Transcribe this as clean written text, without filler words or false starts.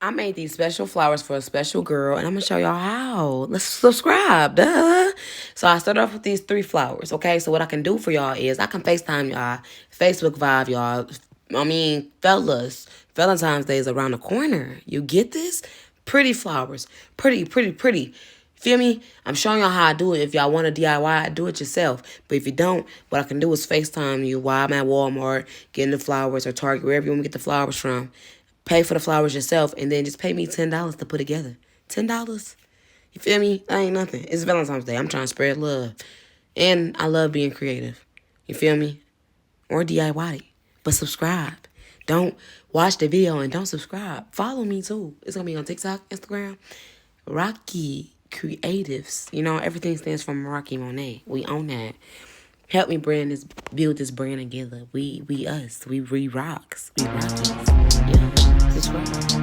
I made these special flowers for a special girl, and I'm gonna show y'all how. Let's subscribe, duh. So I started off with these 3 flowers, okay? So what I can do for y'all is I can FaceTime y'all, Facebook Vibe y'all. I mean, fellas, Valentine's Day is around the corner. You get this? Pretty flowers. Pretty, pretty, pretty. Feel me? I'm showing y'all how I do it. If y'all want to DIY, do it yourself. But if you don't, what I can do is FaceTime you while I'm at Walmart, getting the flowers, or Target, wherever you want to get the flowers from. Pay for the flowers yourself, and then just pay me $10 to put together. $10? You feel me? That ain't nothing. It's Valentine's Day. I'm trying to spread love. And I love being creative. You feel me? Or DIY it. But subscribe. Don't watch the video and don't subscribe. Follow me too. It's going to be on TikTok, Instagram. Rocky Creatives. You know, everything stands for Meraki Monet. We own that. Help me build this brand together. We us. We rocks. We rockies. Yeah. Subscribe.